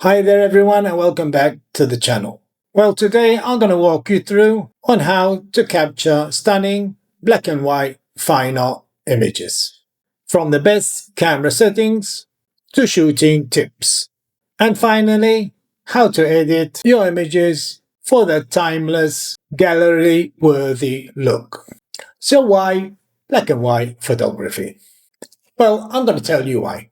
Hi there everyone and welcome back to the channel. Well, today I'm going to walk you through on how to capture stunning black and white fine art images. From the best camera settings to shooting tips. And finally, how to edit your images for that timeless, gallery-worthy look. So why black and white photography? Well, I'm going to tell you why.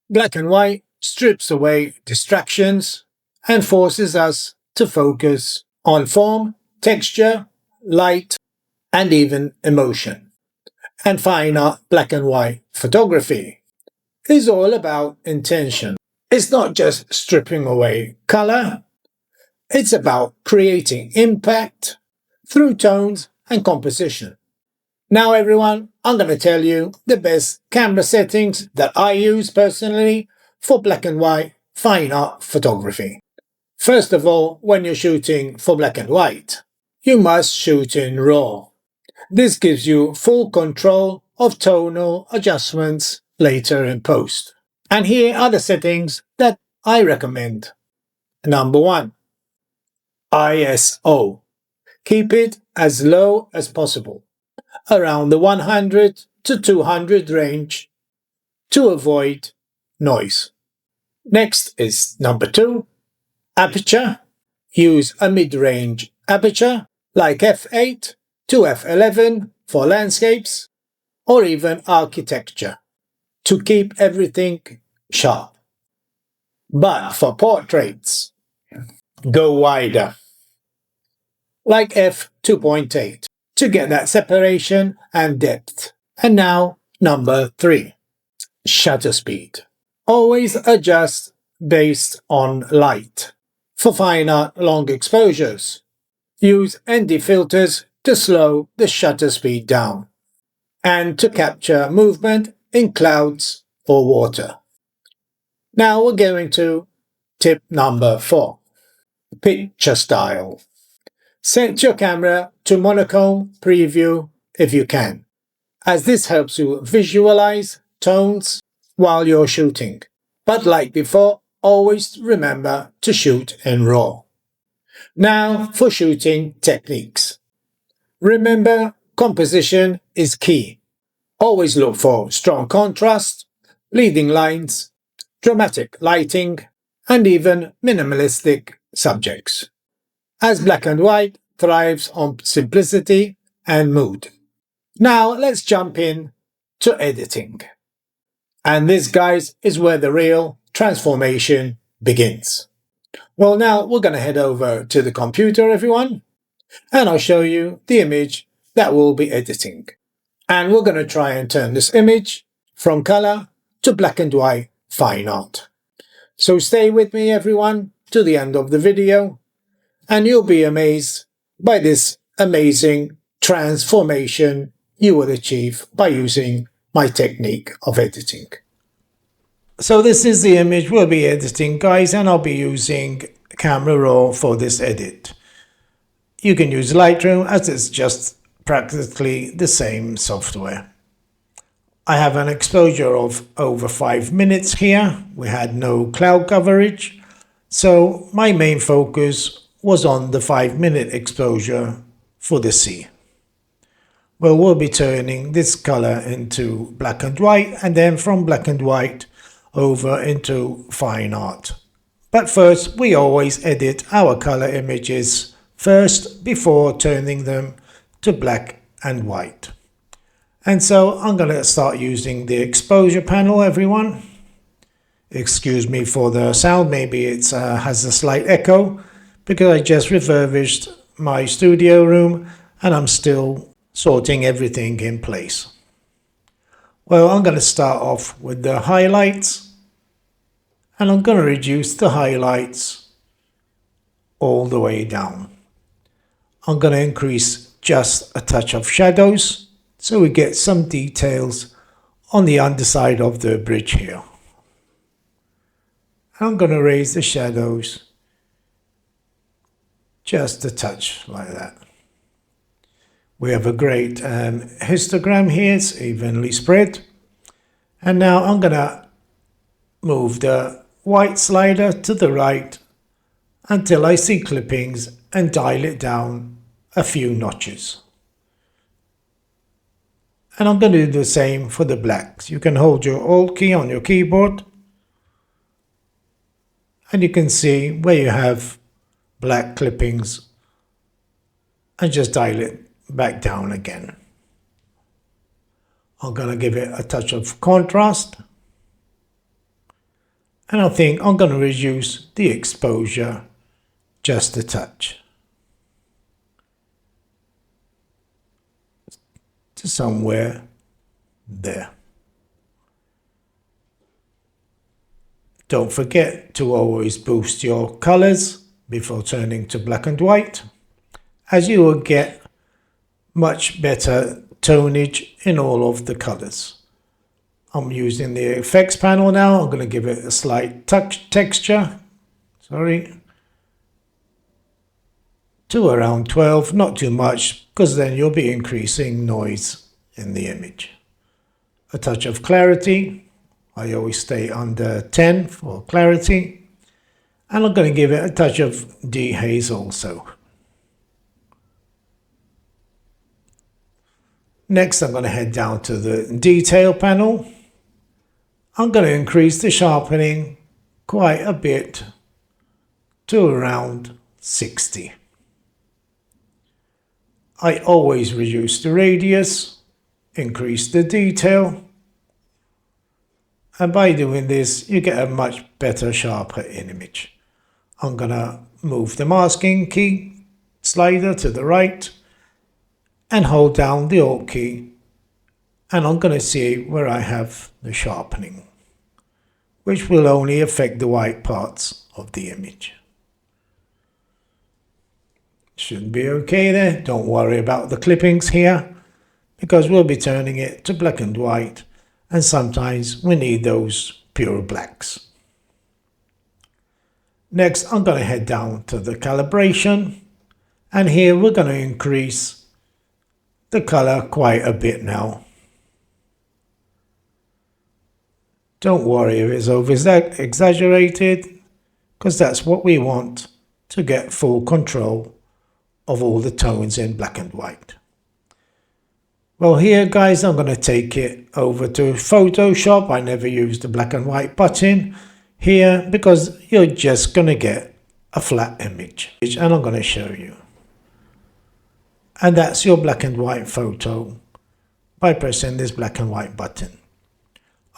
Black and white strips away distractions and forces us to focus on form, texture, light, and even emotion. And fine art black and white photography is all about intention. It's not just stripping away color, it's about creating impact through tones and composition. Now everyone, I'm going to tell you the best camera settings that I use personally for black and white fine art photography. First of all, when you're shooting for black and white, you must shoot in RAW. This gives you full control of tonal adjustments later in post. And here are the settings that I recommend. Number 1. ISO. Keep it as low as possible, around the 100 to 200 range to avoid noise. Next is number 2, aperture. Use a mid-range aperture like f8 to f11 for landscapes or even architecture to keep everything sharp. But for portraits, go wider, like f2.8 to get that separation and depth. And now number 3, shutter speed. Always adjust based on light. For fine art long exposures, use ND filters to slow the shutter speed down and to capture movement in clouds or water. Now we're going to tip number 4, picture style. Set your camera to monochrome preview if you can, as this helps you visualize tones while you're shooting. But like before, always remember to shoot in RAW. Now for shooting techniques. Remember, composition is key. Always look for strong contrast, leading lines, dramatic lighting, and even minimalistic subjects, as black and white thrives on simplicity and mood. Now let's jump in to editing. And this, guys, is where the real transformation begins. Well, now we're going to head over to the computer, everyone, and I'll show you the image that we'll be editing. And we're going to try and turn this image from color to black and white fine art. So stay with me, everyone, to the end of the video, and you'll be amazed by this amazing transformation you will achieve by using my technique of editing. So this is the image we'll be editing, guys, and I'll be using Camera Raw for this edit. You can use Lightroom as it's just practically the same software. I have an exposure of over 5 minutes here. We had no cloud coverage, so my main focus was on the 5-minute exposure for the sea. Well, we'll be turning this color into black and white, and then from black and white over into fine art. But first, we always edit our color images first before turning them to black and white. And so I'm going to start using the exposure panel, everyone. Excuse me for the sound, maybe it has a slight echo because I just refurbished my studio room and I'm still sorting everything in place. Well, I'm going to start off with the highlights, and I'm going to reduce the highlights all the way down. I'm going to increase just a touch of shadows so we get some details on the underside of the bridge here. I'm going to raise the shadows just a touch like that. We have a great histogram here, it's evenly spread. And now I'm going to move the white slider to the right until I see clippings and dial it down a few notches. And I'm going to do the same for the blacks. You can hold your Alt key on your keyboard and you can see where you have black clippings and just dial it back down again. I'm going to give it a touch of contrast, and I think I'm going to reduce the exposure just a touch to somewhere there. Don't forget to always boost your colors before turning to black and white, as you will get much better tonage in all of the colors. I'm using the effects panel now. I'm going to give it a slight texture, to around 12, not too much, because then you'll be increasing noise in the image. A touch of clarity. I always stay under 10 for clarity. And I'm going to give it a touch of dehaze also. Next, I'm going to head down to the detail panel. I'm going to increase the sharpening quite a bit to around 60. I always reduce the radius, increase the detail, and by doing this you get a much better, sharper image. I'm going to move the masking key slider to the right and hold down the Alt key, and I'm going to see where I have the sharpening, which will only affect the white parts of the image. Should be okay there. Don't worry about the clippings here, because we'll be turning it to black and white, and sometimes we need those pure blacks. Next, I'm going to head down to the calibration, and here we're going to increase the color quite a bit now. Don't worry if it's over exaggerated, because that's what we want to get full control of all the tones in black and white. Well, here guys, I'm going to take it over to Photoshop. I never use the black and white button here because you're just going to get a flat image, and I'm going to show you. And that's your black and white photo by pressing this black and white button.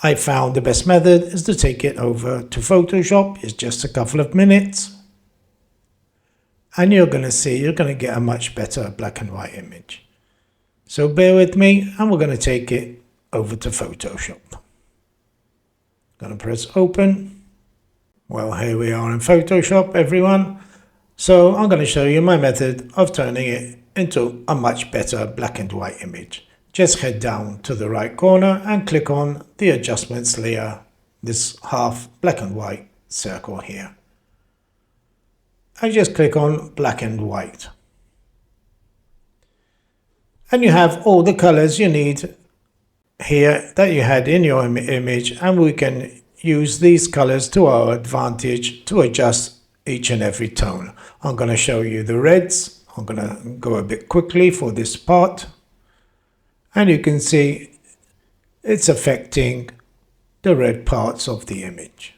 I found the best method is to take it over to Photoshop. It's just a couple of minutes. And you're going to see, you're going to get a much better black and white image. So bear with me, and we're going to take it over to Photoshop. Going to press open. Well, here we are in Photoshop, everyone. So I'm going to show you my method of turning it into a much better black and white image. Just head down to the right corner and click on the adjustments layer, this half black and white circle here. And just click on black and white. And you have all the colors you need here that you had in your image, and we can use these colors to our advantage to adjust each and every tone. I'm going to show you the reds. I'm going to go a bit quickly for this part. And you can see it's affecting the red parts of the image.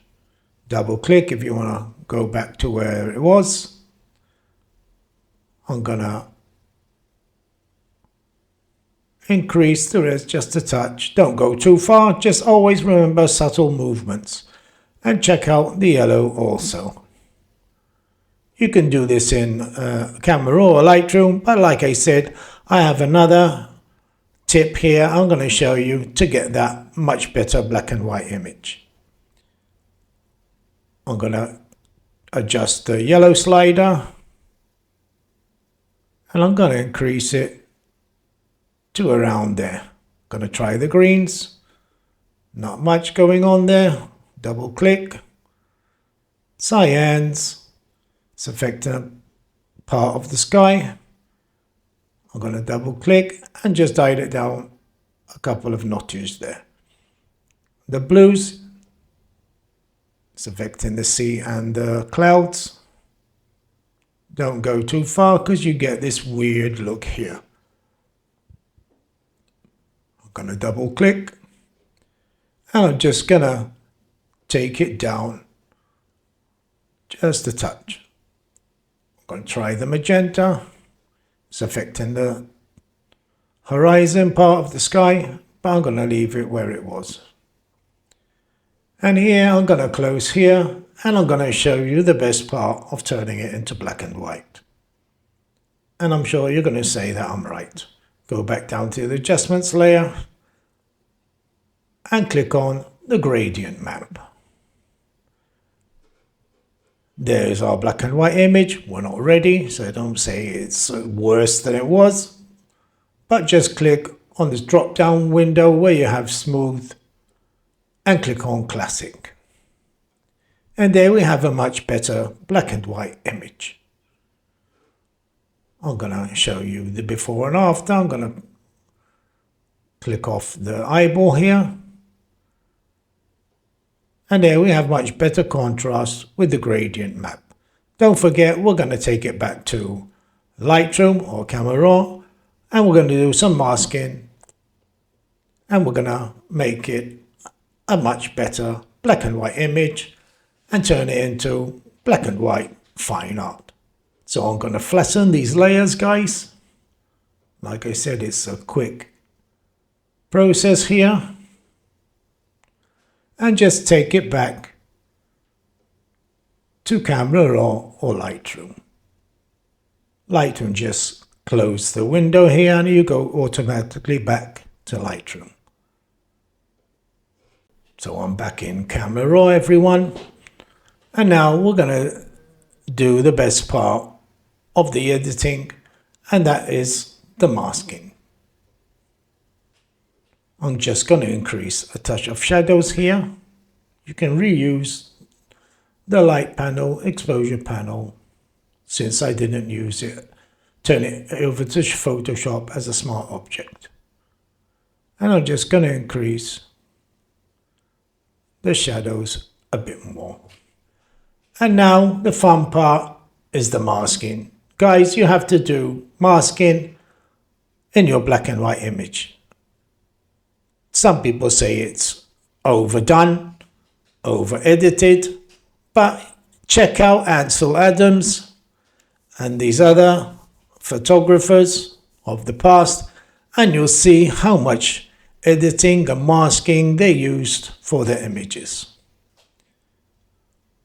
Double click if you want to go back to where it was. I'm going to increase the red just a touch. Don't go too far. Just always remember subtle movements. And check out the yellow also. You can do this in Camera or Lightroom, but like I said, I have another tip here I'm going to show you to get that much better black and white image. I'm going to adjust the yellow slider, and I'm going to increase it to around there. I'm going to try the greens. Not much going on there. Double click. Cyans. It's affecting a part of the sky. I'm going to double click and just dial it down a couple of notches there. The blues, It's affecting the sea and the clouds. Don't go too far because you get this weird look here. I'm going to double click and I'm just going to take it down just a touch. I'm going to try the magenta. It's affecting the horizon part of the sky, but I'm going to leave it where it was. And here I'm going to close here and I'm going to show you the best part of turning it into black and white. And I'm sure you're going to say that I'm right. Go back down to the adjustments layer and click on the gradient map. There's our black and white image. We're not ready, so don't say it's worse than it was. But just click on this drop down window where you have smooth and click on classic. And there we have a much better black and white image. I'm going to show you the before and after. I'm going to click off the eyeball here. And there we have much better contrast with the gradient map. Don't forget, we're going to take it back to Lightroom or Camera Raw, and we're going to do some masking, and we're going to make it a much better black and white image and turn it into black and white fine art. So I'm going to flatten these layers, guys. Like I said, it's a quick process here. And just take it back to Camera Raw or Lightroom. Lightroom, just close the window here and you go automatically back to Lightroom. So I'm back in Camera Raw, everyone. And now we're going to do the best part of the editing, and that is the masking. I'm just going to increase a touch of shadows here. You can reuse the light panel, exposure panel, since I didn't use it. Turn it over to Photoshop as a smart object. And I'm just going to increase the shadows a bit more. And now the fun part is the masking. Guys, you have to do masking in your black and white image. Some people say it's overdone, over-edited, but check out Ansel Adams and these other photographers of the past, and you'll see how much editing and masking they used for their images.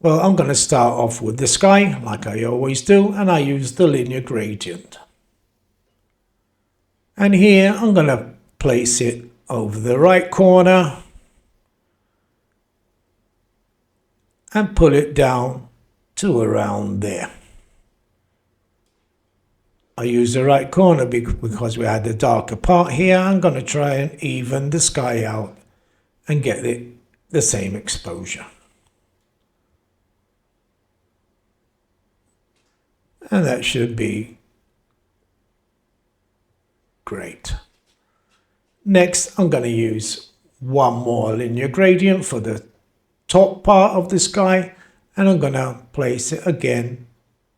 Well, I'm going to start off with the sky, like I always do, and I use the linear gradient. And here I'm going to place it over the right corner and pull it down to around there. I use the right corner because we had the darker part here. I'm going to try and even the sky out and get it the same exposure. And that should be great. Next, I'm going to use one more linear gradient for the top part of the sky, and I'm going to place it again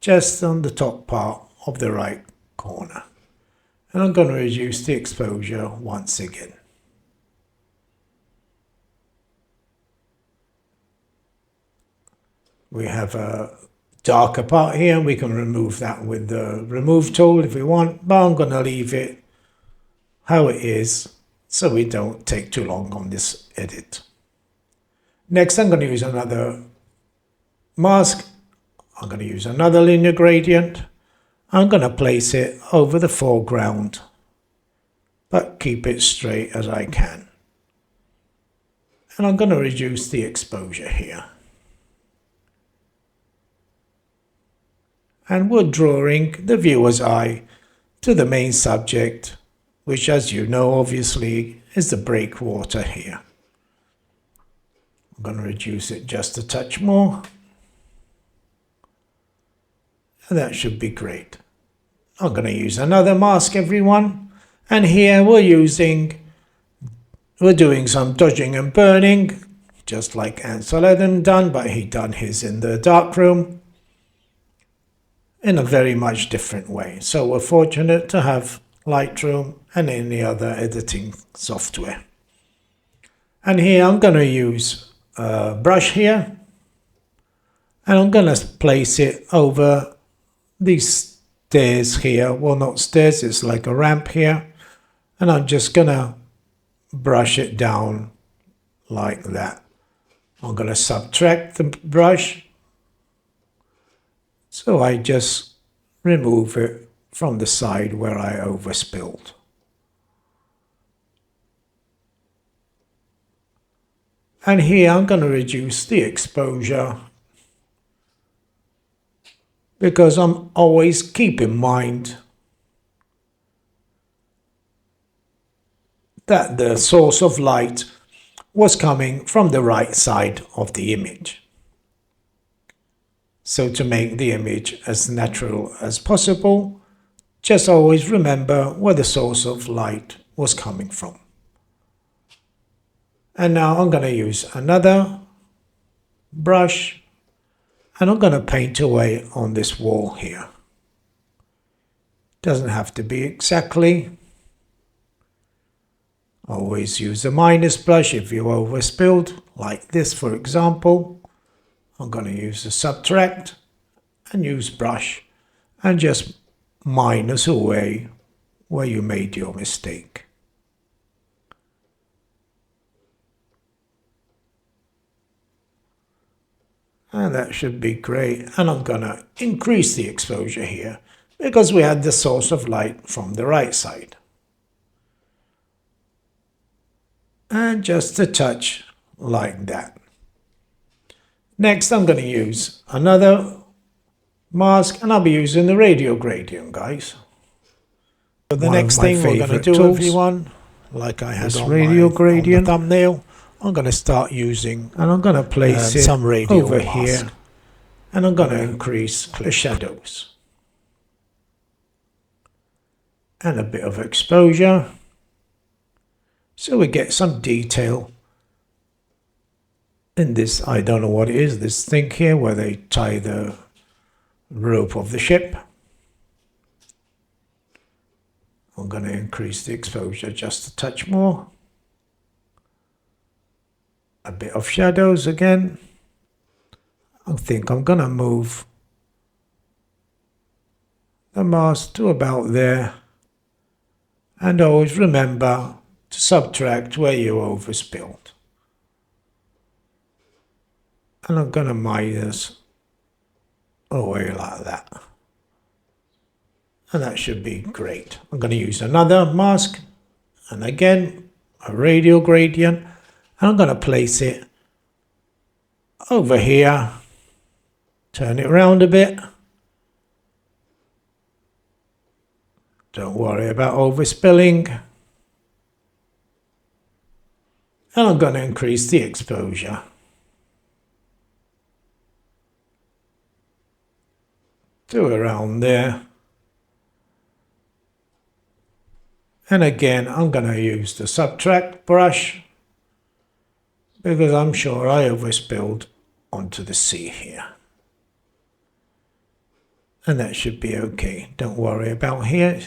just on the top part of the right corner. And I'm going to reduce the exposure once again. We have a darker part here, and we can remove that with the remove tool if we want, but I'm going to leave it how it is so we don't take too long on this edit. Next, I'm going to use another mask. I'm going to use another linear gradient. I'm going to place it over the foreground, but keep it straight as I can. And I'm going to reduce the exposure here. And we're drawing the viewer's eye to the main subject, which, as you know, obviously is the breakwater here. I'm going to reduce it just a touch more. And that should be great. I'm going to use another mask, everyone. And here we're doing some dodging and burning just like Ansel Adam done, but he done his in the darkroom in a very much different way. So we're fortunate to have Lightroom and any other editing software. And here I'm going to use a brush here, and I'm going to place it over these stairs here. Well, not stairs, it's like a ramp here. And I'm just going to brush it down like that. I'm going to subtract the brush, so I just remove it from the side where I overspilled. And here I'm going to reduce the exposure, because I'm always keep in mind that the source of light was coming from the right side of the image. So to make the image as natural as possible, just always remember where the source of light was coming from. And now I'm going to use another brush, and I'm going to paint away on this wall here. Doesn't have to be exactly. Always use a minus brush if you overspilled, like this for example. I'm going to use the subtract and use brush and just minus away where you made your mistake. And that should be great. And I'm going to increase the exposure here because we had the source of light from the right side. And just a touch like that. Next, I'm going to use another mask, and I'll be using the radial gradient, guys. So the next thing we're going to do, everyone, like I had on radial gradient on the thumbnail, I'm going to start using, and I'm going to place it some radial over here, and I'm going to increase the shadows and a bit of exposure, so we get some detail in this. I don't know what it is, this thing here where they tie the rope of the ship. I'm going to increase the exposure just a touch more. A bit of shadows again. I think I'm going to move the mask to about there. And always remember to subtract where you overspilled. And I'm going to minus away like that. And that should be great. I'm going to use another mask, and again a radial gradient, and I'm going to place it over here, turn it around a bit. Don't worry about overspilling. And I'm going to increase the exposure to around there. And again, I'm going to use the subtract brush because I'm sure I overspilled onto the sea here. And that should be okay. Don't worry about here.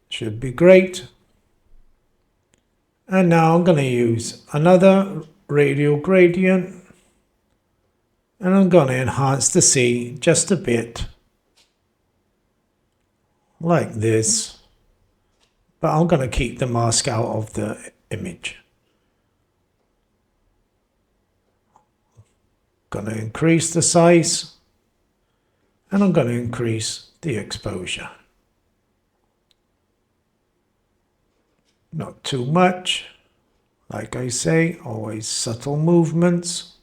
Should be great. And now I'm going to use another radial gradient, and I'm going to enhance the sea just a bit like this, but I'm going to keep the mask out of the image. Going to increase the size, and I'm going to increase the exposure. Not too much. Like I say, always subtle movements.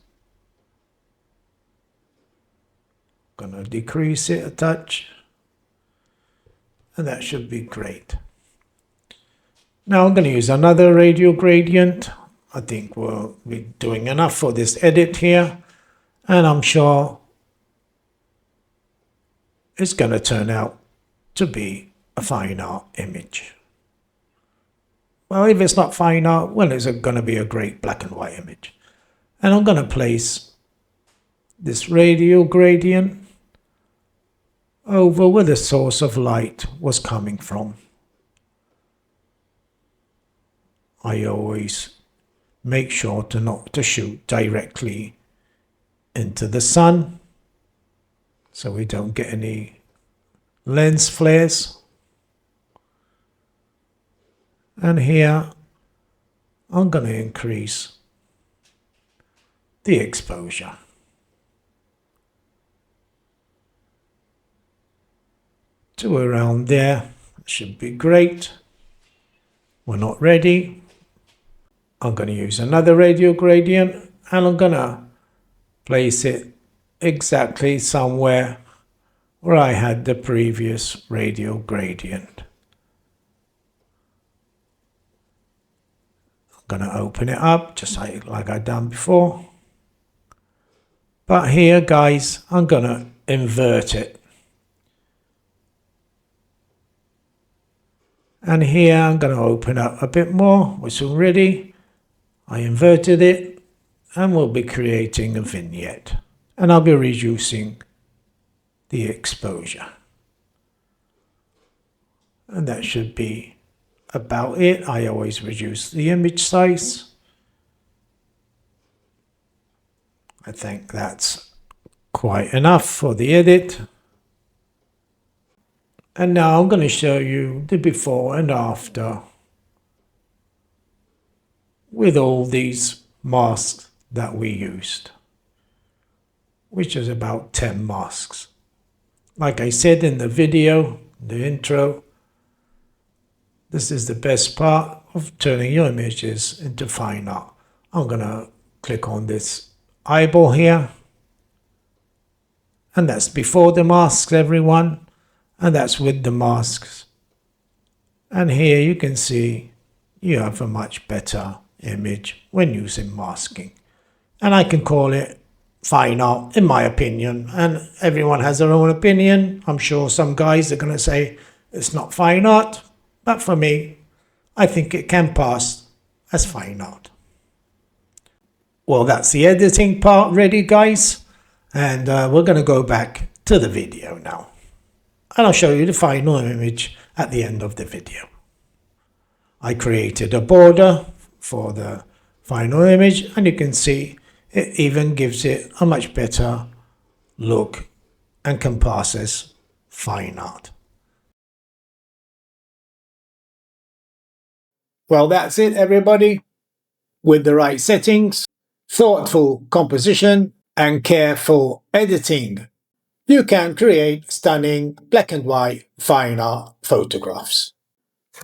Going to decrease it a touch. And that should be great. Now I'm going to use another radial gradient. I think we'll be doing enough for this edit here. And I'm sure it's going to turn out to be a fine art image. Well, if it's not fine art, well, it's going to be a great black and white image. And I'm going to place this radial gradient over where the source of light was coming from. I always make sure not to shoot directly into the sun, so we don't get any lens flares. And here I'm going to increase the exposure. To around there. Should be great. We're not ready. I'm going to use another radial gradient and I'm going to place it exactly somewhere where I had the previous radial gradient. I'm going to open it up just like I've done before. But here, guys, I'm going to invert it. And here I'm going to open up a bit more, which already I inverted it, and we'll be creating a vignette. And I'll be reducing the exposure. And that should be about it. I always reduce the image size. I think that's quite enough for the edit. And now I'm going to show you the before and after with all these masks that we used, which is about 10 masks. Like I said in the video, the intro, this is the best part of turning your images into fine art. I'm going to click on this eyeball here, and that's before the masks, everyone. And that's with the masks. And here you can see you have a much better image when using masking. And I can call it fine art, in my opinion. And everyone has their own opinion. I'm sure some guys are going to say it's not fine art. But for me, I think it can pass as fine art. Well, that's the editing part ready, guys. And we're going to go back to the video now. And I'll show you the final image at the end of the video. I created a border for the final image, and you can see it even gives it a much better look and can pass as fine art. Well, that's it, everybody. With the right settings, thoughtful composition, and careful editing, you can create stunning black and white fine art photographs.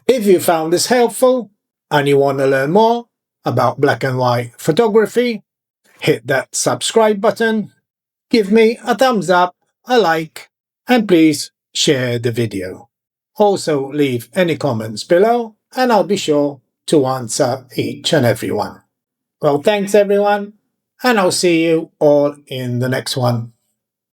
If you found this helpful and you want to learn more about black and white photography, hit that subscribe button, give me a thumbs up, a like, and please share the video. Also leave any comments below and I'll be sure to answer each and every one. Well, thanks everyone, and I'll see you all in the next one.